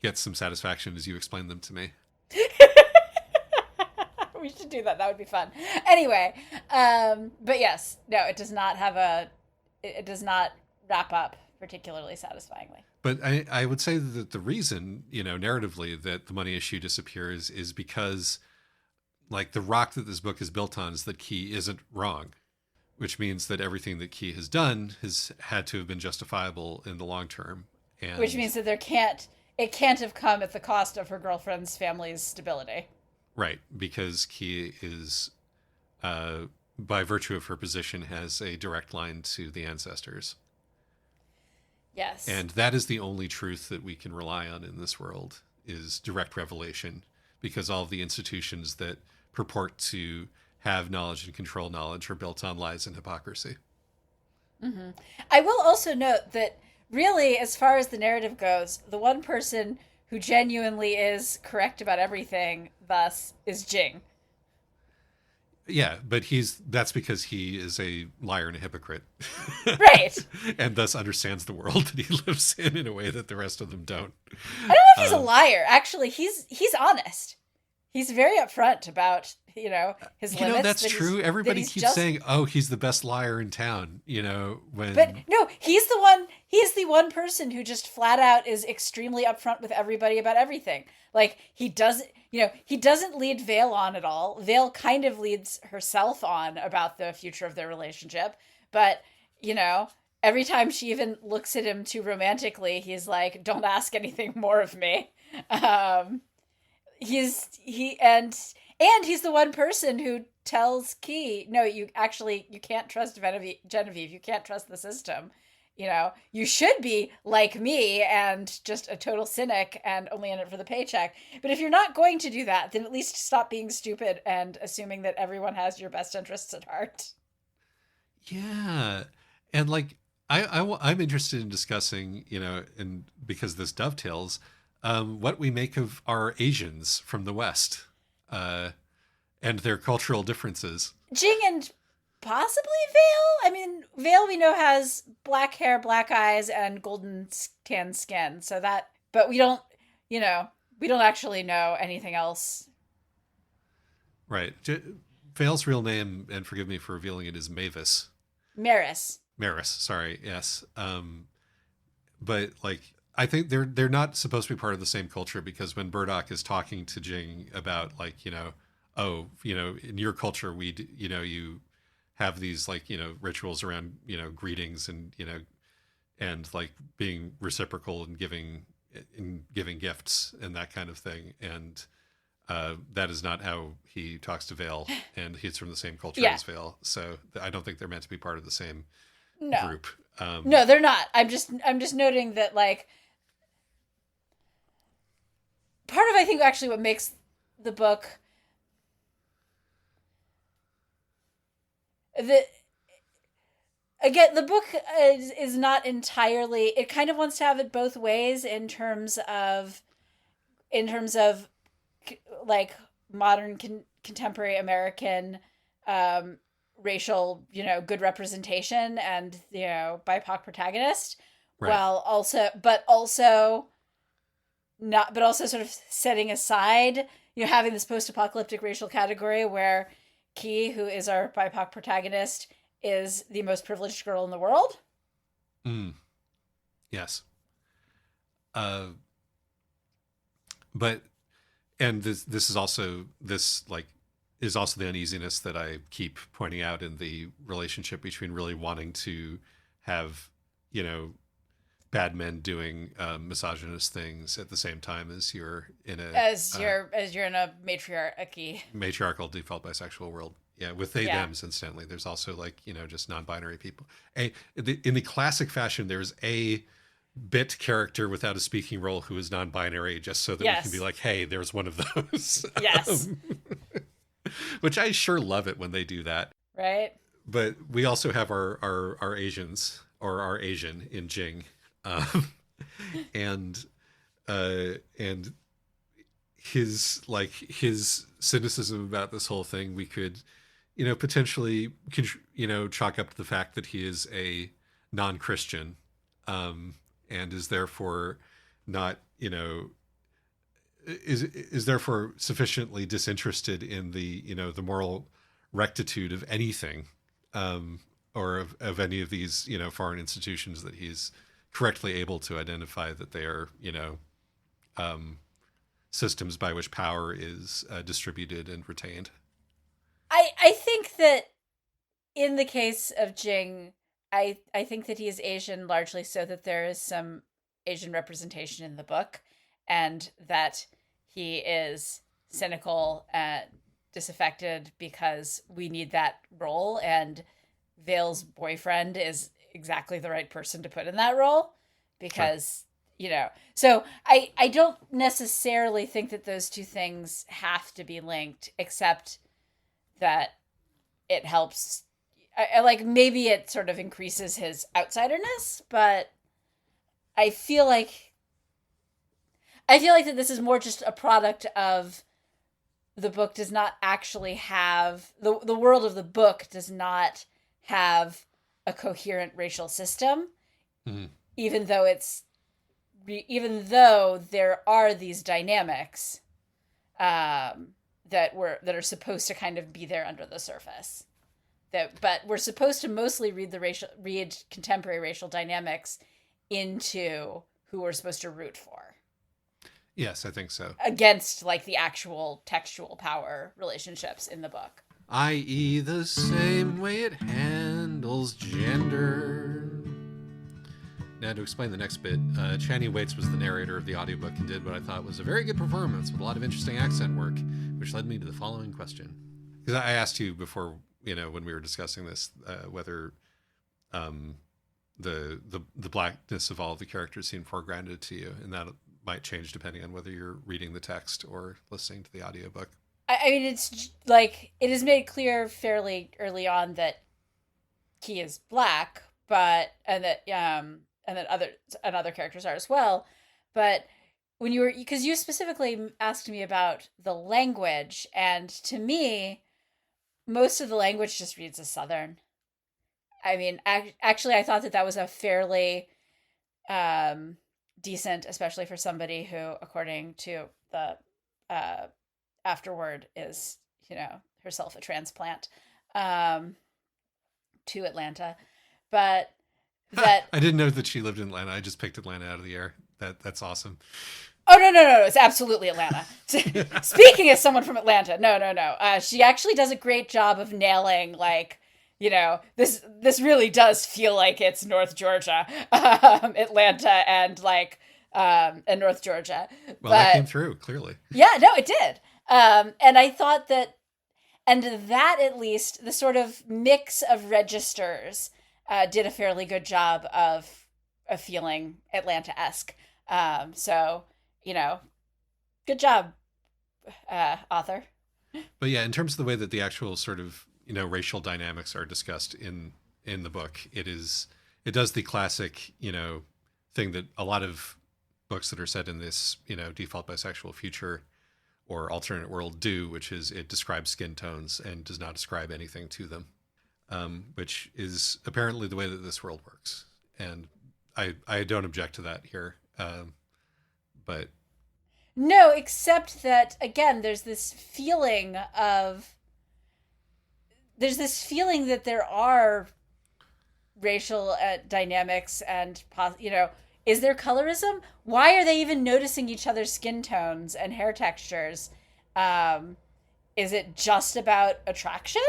get some satisfaction as you explain them to me. We should do that. That would be fun. Anyway, but yes, no, it does not have it does not wrap up particularly satisfyingly. But I would say that the reason, narratively, that the money issue disappears is because, like, the rock that this book is built on is that Key isn't wrong, which means that everything that Key has done has had to have been justifiable in the long term. And Which means that it can't have come at the cost of her girlfriend's family's stability. right, because Key is, by virtue of her position, has a direct line to the ancestors. Yes. And that is the only truth that we can rely on in this world, is direct revelation, because all of the institutions that purport to have knowledge and control knowledge are built on lies and hypocrisy. Mm-hmm. I will also note that really, as far as the narrative goes, the one person who genuinely is correct about everything, thus, is Jing. Yeah, but that's because he is a liar and a hypocrite. Right. And thus understands the world that he lives in a way that the rest of them don't. I don't know if he's a liar. Actually, he's honest. He's very upfront about, his limits. That's true. Everybody keeps saying, "Oh, he's the best liar in town," when But no, he's the one person who just flat out is extremely upfront with everybody about everything. Like, he doesn't lead Vale on at all. Vale kind of leads herself on about the future of their relationship, but every time she even looks at him too romantically, he's like, "Don't ask anything more of me." He's the one person who tells Key, "No, you can't trust Genevieve. You can't trust the system. You should be like me and just a total cynic and only in it for the paycheck. But if you're not going to do that, then at least stop being stupid and assuming that everyone has your best interests at heart." Yeah. And like, I'm interested in discussing, and because this dovetails, what we make of our Asians from the West, and their cultural differences. Jing and possibly Vale. I mean, Vale we know has black hair, black eyes, and golden tan skin. But we don't actually know anything else. Right. Vale's real name, and forgive me for revealing it, is Mavis. Maris. Sorry. Yes. But like, I think they're not supposed to be part of the same culture, because when Burdock is talking to Jing about, like, in your culture, you have these, like, rituals around, greetings and like being reciprocal and giving gifts and that kind of thing. And that is not how he talks to Vale, and he's from the same culture as Vale. So I don't think they're meant to be part of the same group. No, they're not. I'm just noting that, like, part of, I think, actually what makes the book the book is not entirely, it kind of wants to have it both ways in terms of like modern contemporary American racial, good representation and, BIPOC protagonist, right. While also sort of setting aside, having this post-apocalyptic racial category where Key, who is our BIPOC protagonist, is the most privileged girl in the world. Yes. But, and this is also the uneasiness that I keep pointing out in the relationship between really wanting to have, bad men doing misogynist things at the same time as you're in a as you're in a matriarchy. matriarchal default bisexual world. Yeah, with they Yeah. thems. Incidentally, there's also like just non-binary people. In the classic fashion, there's a bit character without a speaking role who is non-binary, just so that we can be Yes. like, hey, there's one of those. Yes. Which I sure love it when they do that. Right. But we also have our Asians, or our Asian in Jing, um, and and his cynicism about this whole thing, we could potentially chalk up to the fact that he is a non-Christian, and is therefore not is therefore sufficiently disinterested in the moral rectitude of anything, or of any of these foreign institutions that he's correctly able to identify that they are um, systems by which power is distributed and retained. I think that in the case of Jing, I think that he is Asian largely so that there is some Asian representation in the book, and that he is cynical and disaffected because we need that role, and Vale's boyfriend is exactly the right person to put in that role because so I don't necessarily think that those two things have to be linked, except that it helps. I like, maybe it sort of increases his outsiderness, but I feel like that this is more just a product of the book does not actually have the world of the book does not have a coherent racial system, Mm-hmm. even though there are these dynamics that are supposed to kind of be there under the surface. But we're supposed to mostly read contemporary racial dynamics into who we're supposed to root for. Yes, I think so. Against like the actual textual power relationships in the book. I.e. the same way it handles gender. Now, to explain the next bit, Channing Waits was the narrator of the audiobook and did what I thought was a very good performance with a lot of interesting accent work, which led me to the following question. Because I asked you before, when we were discussing this, whether the blackness of all of the characters seemed foregrounded to you, and that might change depending on whether you're reading the text or listening to the audiobook. I mean, it's like it is made clear fairly early on that he is black, and that other characters are as well. But because you specifically asked me about the language, and to me, most of the language just reads as Southern. I mean, actually, I thought that was a fairly decent, especially for somebody who, according to the afterward, is herself a transplant to Atlanta, but that I didn't know that she lived in Atlanta. I just picked Atlanta out of the air. That's awesome. Oh, no, it's absolutely Atlanta. Speaking as someone from Atlanta, no. She actually does a great job of nailing, like, this really does feel like it's North Georgia, Atlanta, and and North Georgia. Well, that came through clearly. Yeah, no, it did. And I thought that at least the sort of mix of registers did a fairly good job of feeling Atlanta-esque. So, good job, author. But yeah, in terms of the way that the actual sort of racial dynamics are discussed in the book, it does the classic thing that a lot of books that are set in this default bisexual future or alternate world do, which is it describes skin tones and does not describe anything to them, which is apparently the way that this world works, and I don't object to that here, but no, except that again, there's this feeling that there are racial dynamics, and is there colorism? Why are they even noticing each other's skin tones and hair textures? Is it just about attraction?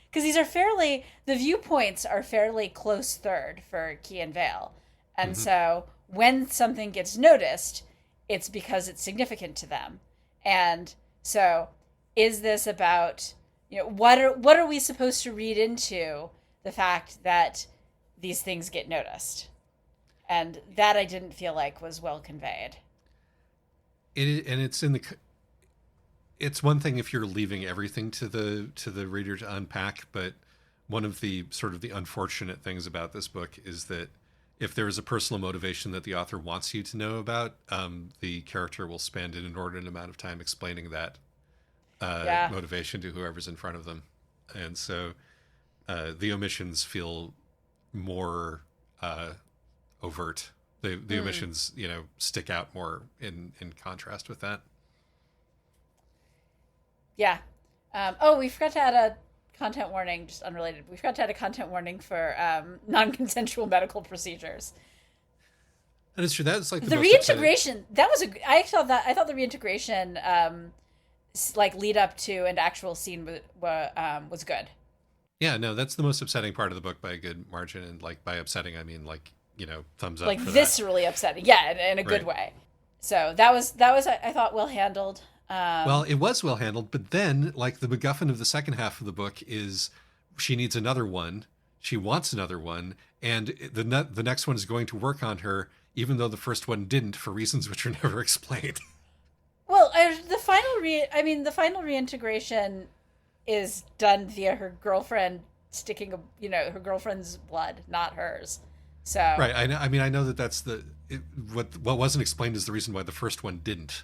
Because the viewpoints are fairly close third for Key and Vale. And so when something gets noticed, it's because it's significant to them. And so is this about, what are we supposed to read into the fact that these things get noticed? And that I didn't feel like was well conveyed. And it's one thing if you're leaving everything to the reader to unpack, but one of the sort of the unfortunate things about this book is that if there is a personal motivation that the author wants you to know about, the character will spend an inordinate amount of time explaining that Yeah. motivation to whoever's in front of them, and so the omissions feel more overt. The omissions, stick out more in contrast with that. Yeah. We forgot to add a content warning, just unrelated. We forgot to add a content warning for non-consensual medical procedures. And it's true. That's like the The most upsetting. reintegration, I thought the reintegration, like lead up to an actual scene was good. Yeah, no, that's the most upsetting part of the book by a good margin. And like by upsetting, I mean like, thumbs up Like for that. viscerally upsetting. Yeah, in a good Right. way. So that was I thought well handled. Well, it was well handled, but then like the MacGuffin of the second half of the book is she needs another one. She wants another one, and the next one is going to work on her, even though the first one didn't, for reasons which are never explained. Well, the final reintegration is done via her girlfriend sticking her girlfriend's blood, not hers. So Right. I mean, I know that what wasn't explained is the reason why the first one didn't.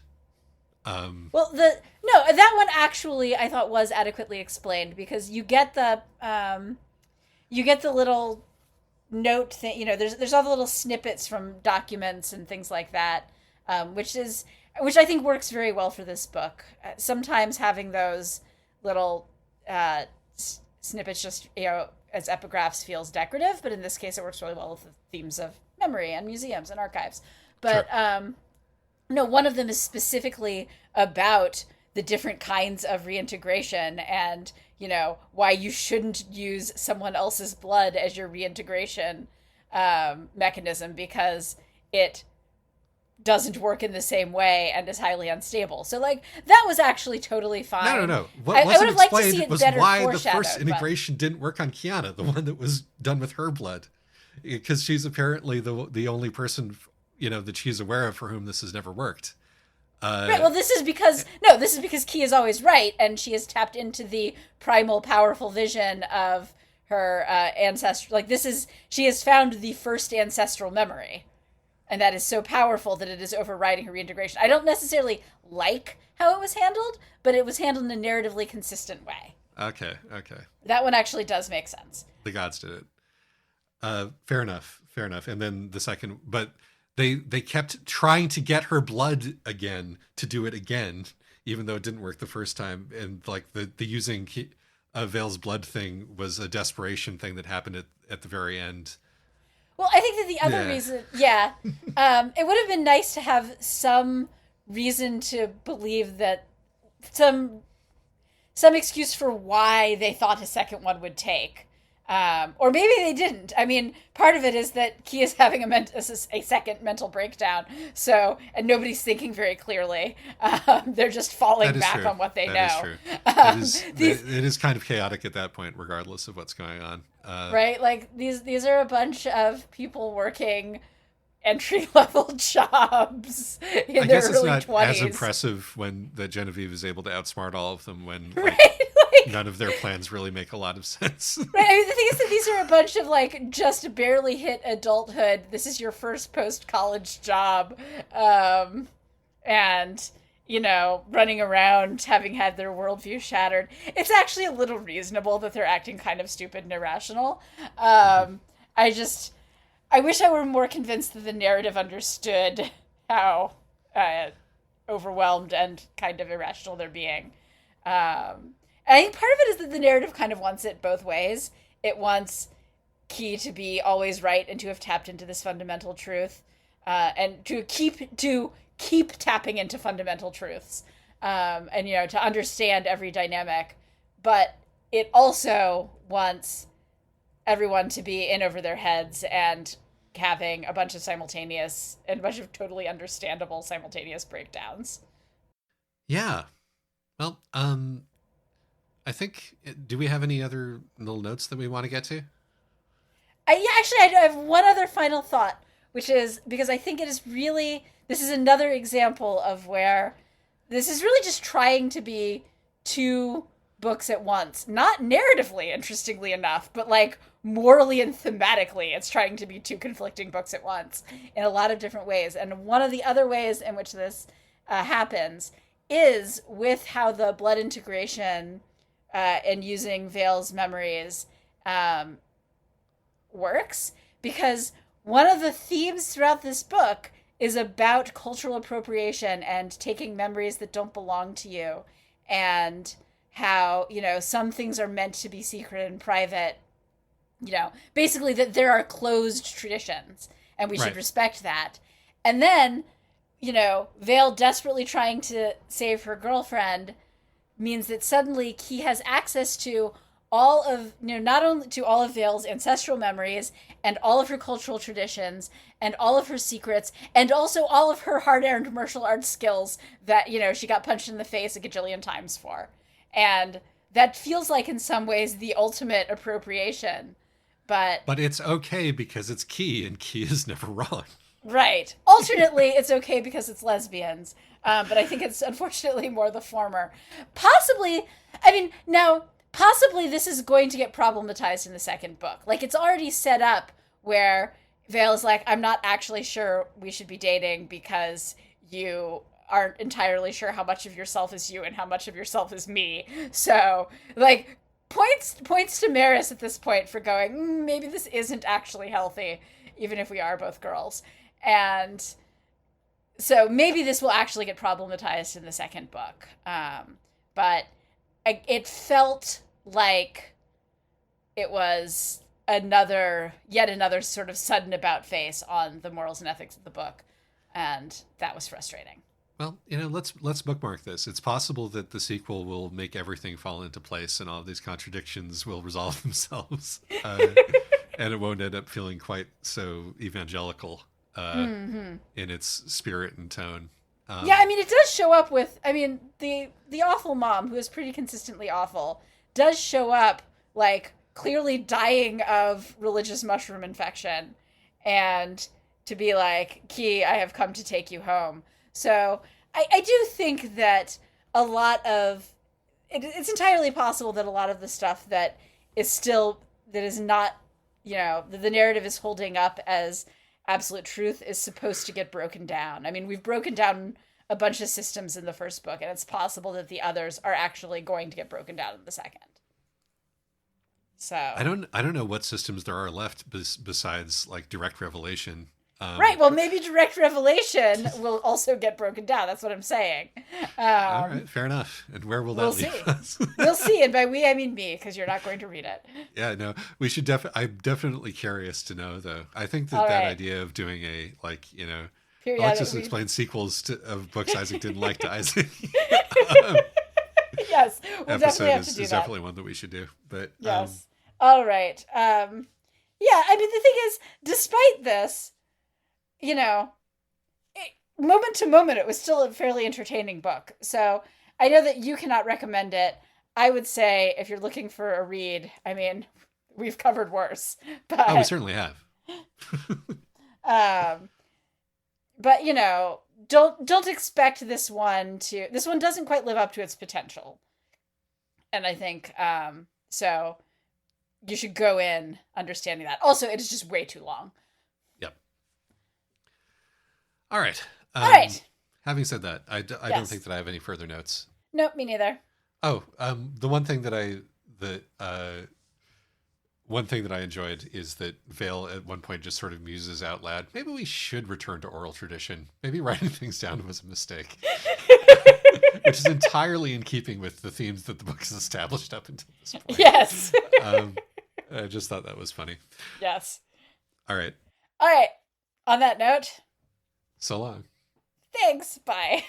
well, the no, that one actually I thought was adequately explained because you get the little note thing. There's all the little snippets from documents and things like that, which I think works very well for this book. Sometimes having those little snippets just as epigraphs feels decorative, but in this case it works really well with the themes of memory and museums and archives. But Sure. no, one of them is specifically about the different kinds of reintegration and, why you shouldn't use someone else's blood as your reintegration mechanism because it doesn't work in the same way and is highly unstable. So, like, that was actually totally fine. No. What I would wasn't have liked to see explained it was better why the foreshadowed. first integration didn't work on Kiana, the one that was done with her blood, because she's apparently the only person that she's aware of for whom this has never worked. Right. Well, this is because Key is always right, and she has tapped into the primal, powerful vision of her ancestor. Like she has found the first ancestral memory, and that is so powerful that it is overriding her reintegration. I don't necessarily like how it was handled, but it was handled in a narratively consistent way. Okay. That one actually does make sense. The gods did it. Fair enough. And then the second, but they kept trying to get her blood again to do it again, even though it didn't work the first time. And like the using Vale's blood thing was a desperation thing that happened at the very end. Well, I think that the other reason, it would have been nice to have some reason to believe that some excuse for why they thought a second one would take. Or maybe they didn't. I mean, part of it is that Key is having a second mental breakdown. So, and nobody's thinking very clearly. They're just falling back true. on what they That know. is true. It is kind of chaotic at that point, regardless of what's going on. Right? Like these are a bunch of people working entry level jobs in I their guess it's early not 20s. as impressive when that Genevieve is able to outsmart all of them when Right? none of their plans really make a lot of sense. Right. I mean, the thing is that these are a bunch of like just barely hit adulthood. This is your first post college job, and running around having had their worldview shattered. It's actually a little reasonable that they're acting kind of stupid and irrational. I wish I were more convinced that the narrative understood how overwhelmed and kind of irrational they're being. I think part of it is that the narrative kind of wants it both ways. It wants Key to be always right and to have tapped into this fundamental truth, and to keep tapping into fundamental truths, and to understand every dynamic. But it also wants everyone to be in over their heads and having a bunch of simultaneous and a bunch of totally understandable simultaneous breakdowns. Yeah. Well, I think, do we have any other little notes that we want to get to? I have one other final thought, which is because I think it is really, this is another example of where this is really just trying to be two books at once. Not narratively, interestingly enough, but like morally and thematically, it's trying to be two conflicting books at once in a lot of different ways. And one of the other ways in which this happens is with how the blood integration and using Vale's memories um, works, because one of the themes throughout this book is about cultural appropriation and taking memories that don't belong to you, and how, some things are meant to be secret and private, basically that there are closed traditions and we should Right. respect that. And then, Vale desperately trying to save her girlfriend means that suddenly Key has access to all of, not only to all of Vale's ancestral memories and all of her cultural traditions and all of her secrets and also all of her hard-earned martial arts skills that, she got punched in the face a gajillion times for. And that feels like in some ways the ultimate appropriation. But But it's okay because it's Key, and Key is never wrong. right. Alternately, it's okay because it's lesbians. But I think it's unfortunately more the former. Possibly, now, possibly this is going to get problematized in the second book. Like, it's already set up where Vale is like, I'm not actually sure we should be dating because you aren't entirely sure how much of yourself is you and how much of yourself is me. So, like, points to Maris at this point for going, maybe this isn't actually healthy, even if we are both girls. And so maybe this will actually get problematized in the second book. But it felt like it was yet another sort of sudden about face on the morals and ethics of the book. And that was frustrating. Well, let's bookmark this. It's possible that the sequel will make everything fall into place, and all of these contradictions will resolve themselves, and it won't end up feeling quite so evangelical in its spirit and tone. Yeah, it does show up with, the awful mom, who is pretty consistently awful, does show up, like, clearly dying of religious mushroom infection, and to be like, Key, I have come to take you home. So I do think that it's entirely possible that a lot of the stuff that is not, the narrative is holding up as absolute truth is supposed to get broken down. We've broken down a bunch of systems in the first book, and it's possible that the others are actually going to get broken down in the second. So I don't know what systems there are left besides like direct revelation. Right. Well, maybe direct revelation will also get broken down. That's what I'm saying. All right, fair enough. And where will that leave us? We'll see. And by we, I mean me, because you're not going to read it. Yeah, no, we should I'm definitely curious to know, though. I think that idea of doing a, Alexis explains sequels of books Isaac didn't like to Isaac. Yes, we'll definitely have to do is that. definitely one that we should do. But yes. All right. Yeah, the thing is, despite this, moment to moment, it was still a fairly entertaining book. So I know that you cannot recommend it. I would say if you're looking for a read, we've covered worse. But we certainly have. But don't expect this one to. This one doesn't quite live up to its potential, and I think so. You should go in understanding that. Also, it is just way too long. Yep. All right. All right. Having said that, I don't think that I have any further notes. Nope, me neither. Oh, the one thing that I enjoyed is that Vale at one point just sort of muses out loud, maybe we should return to oral tradition. Maybe writing things down was a mistake. Which is entirely in keeping with the themes that the book has established up until this point. Yes. I just thought that was funny. Yes. All right. On that note. So long. Thanks. Bye.